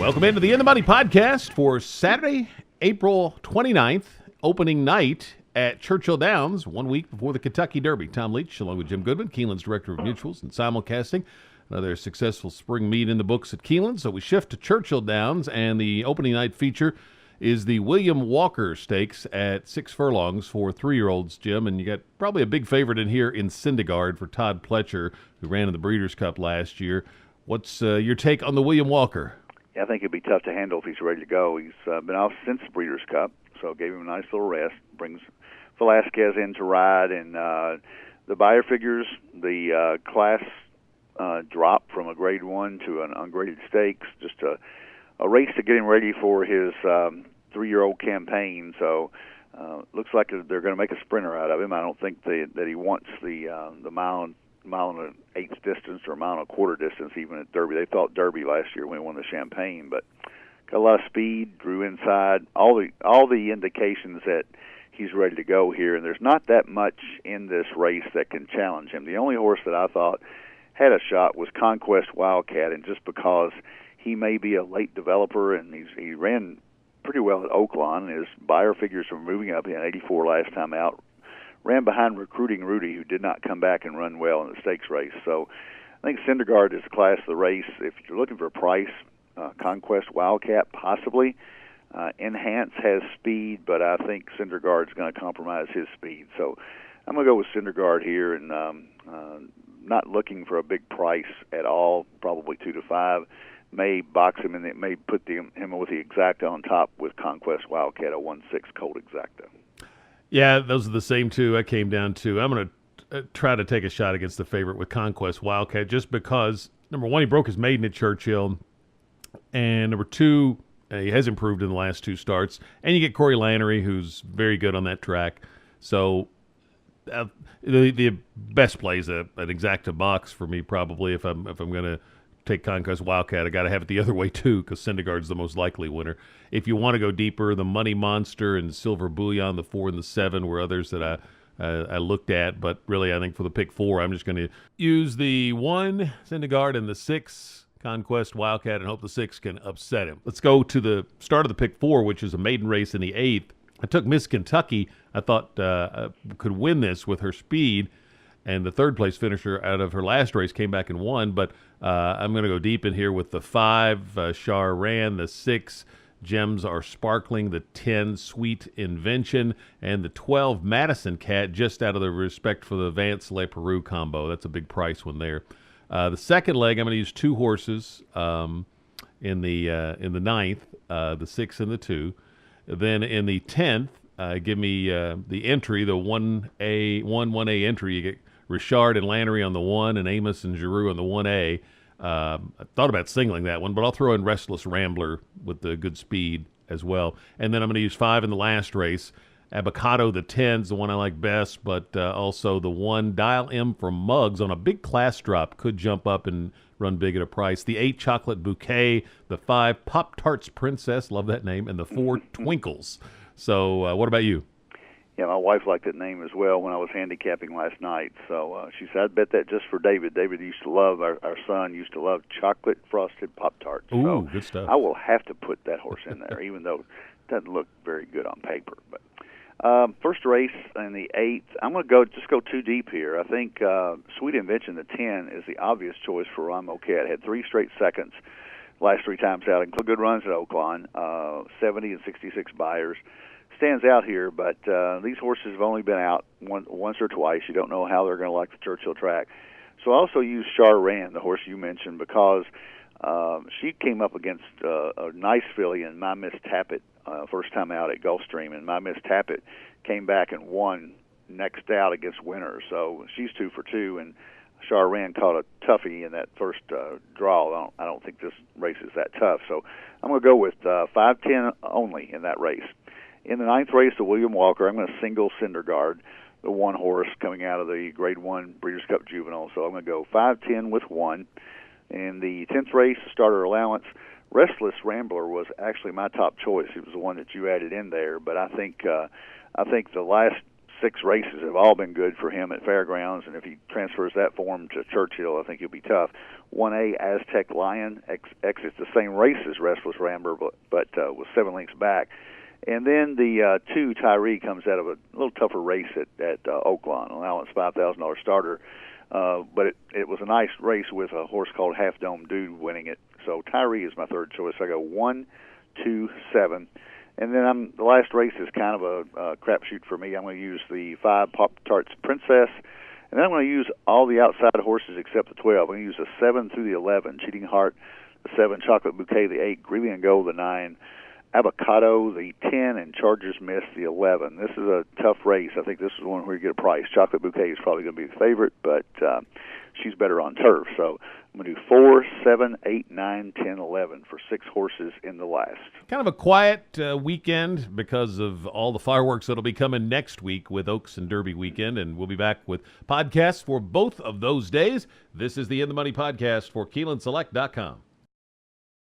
Welcome into the In the Money podcast for Saturday, April 29th, opening night at Churchill Downs, 1 week before the Kentucky Derby. Tom Leach, along with Jim Goodman, Keeneland's Director of Mutuals and Simulcasting. Another successful spring meet in the books at Keeneland. So we shift to Churchill Downs, and the opening night feature is the William Walker Stakes at 6 furlongs for 3-year-olds, Jim. And you got probably a big favorite in here in Syndergaard for Todd Pletcher, who ran in the Breeders' Cup last year. What's your take on the William Walker? Yeah, I think it'd be tough to handle if he's ready to go. He's been off since the Breeders' Cup, so gave him a nice little rest. Brings Velasquez in to ride, and the buyer figures the class drop from a Grade 1 to an ungraded stakes. Just a race to get him ready for his 3-year-old campaign. So looks like they're going to make a sprinter out of him. I don't think that he wants the mile and an eighth distance or a mile and a quarter distance even at Derby. They thought Derby last year when he won the Champagne, but got a lot of speed, drew inside, all the indications that he's ready to go here, and there's not that much in this race that can challenge him. The only horse that I thought had a shot was Conquest Wildcat, and just because he may be a late developer, and he ran pretty well at Oaklawn, his buyer figures are moving up. He had 84 last time out. Ran behind Recruiting Rudy, who did not come back and run well in the stakes race. So I think Syndergaard is the class of the race. If you're looking for a price, Conquest Wildcat possibly. Enhance has speed, but I think Syndergaard's going to compromise his speed. So I'm going to go with Syndergaard here, and not looking for a big price at all, probably 2 to 5. May box him, and it may put him with the exacta on top with Conquest Wildcat, a 1-6 Colt exacta. Yeah, those are the same two I came down to. I'm going to try to take a shot against the favorite with Conquest Wildcat just because, number one, he broke his maiden at Churchill, and number two, he has improved in the last 2 starts. And you get Corey Lannery, who's very good on that track. So the best play is an exacta box for me probably if I'm going to take Conquest Wildcat. I got to have it the other way too, because Syndergaard's the most likely winner. If you want to go deeper, the Money Monster and Silver Bullion, the 4 and the 7 were others that I looked at. But really, I think for the pick 4, I'm just going to use the 1 Syndergaard and the 6 Conquest Wildcat and hope the 6 can upset him. Let's go to the start of the pick 4, which is a maiden race in the 8th. I took Miss Kentucky. I thought could win this with her speed. And the third-place finisher out of her last race came back and won. But I'm going to go deep in here with the 5, Char Ran, the 6, Gems Are Sparkling, the 10, Sweet Invention, and the 12, Madison Cat, just out of the respect for the Vance Le Peru combo. That's a big price one there. The second leg, I'm going to use 2 horses in the 9th, the 6 and the 2. Then in the 10th, give me the entry, the 1A entry. You get Richard and Lannery on the 1 and Amos and Giroux on the 1A. I thought about singling that one, but I'll throw in Restless Rambler with the good speed as well. And then I'm going to use 5 in the last race. Abacado, the 10's the one I like best, but also the 1 Dial M from Muggs on a big class drop could jump up and run big at a price. The 8 Chocolate Bouquet, the 5 Pop-Tarts Princess, love that name, and the 4 Twinkles. So what about you? Yeah, my wife liked that name as well when I was handicapping last night. So she said, I'd bet that just for David. David used to love, our son used to love chocolate frosted Pop-Tarts. Ooh, so good stuff. I will have to put that horse in there, even though it doesn't look very good on paper. But first race in the 8th, I'm going to go too deep here. I think Sweet Invention, the 10, is the obvious choice for Ramo Cat. Had 3 straight seconds last 3 times out, including good runs at Oaklawn, 70 and 66 buyers. Stands out here, but these horses have only been out once or twice. You don't know how they're going to like the Churchill track. So I also use Char Ran, the horse you mentioned, because she came up against a nice filly in My Miss Tappet first time out at Gulfstream, and My Miss Tappet came back and won next out against Winner. So she's 2 for 2, and Char Ran caught a toughie in that first draw. I don't think this race is that tough. So I'm going to go with 5-10 only in that race. In the 9th race, the William Walker, I'm going to single Syndergaard, the 1 horse coming out of the Grade 1 Breeders' Cup Juvenile. So I'm going to go 5-10 with 1. In the 10th race, starter allowance, Restless Rambler was actually my top choice. It was the one that you added in there, but I think the last 6 races have all been good for him at Fairgrounds, and if he transfers that form to Churchill, I think he'll be tough. 1A Aztec Lion exits the same race as Restless Ramber, but was 7 lengths back. And then the 2 Tyree comes out of a little tougher race at Oaklawn. Allowance $5,000 starter, but it was a nice race with a horse called Half Dome Dude winning it. So Tyree is my third choice. I go 1, 2, 7. And then the last race is kind of a crapshoot for me. I'm going to use the 5 Pop-Tarts Princess, and then I'm going to use all the outside horses except the 12. I'm going to use the 7 through the 11, Cheating Heart, the 7, Chocolate Bouquet, the 8, Greeley and Gold, the 9, Avocado, the 10, and Chargers Miss, the 11. This is a tough race. I think this is one where you get a price. Chocolate Bouquet is probably going to be the favorite, but she's better on turf. So I'm going to do 4, 7, 8, 9, 10, 11 for 6 horses in the last. Kind of a quiet weekend because of all the fireworks that'll be coming next week with Oaks and Derby weekend, and we'll be back with podcasts for both of those days. This is the In the Money podcast for KeenelandSelect.com.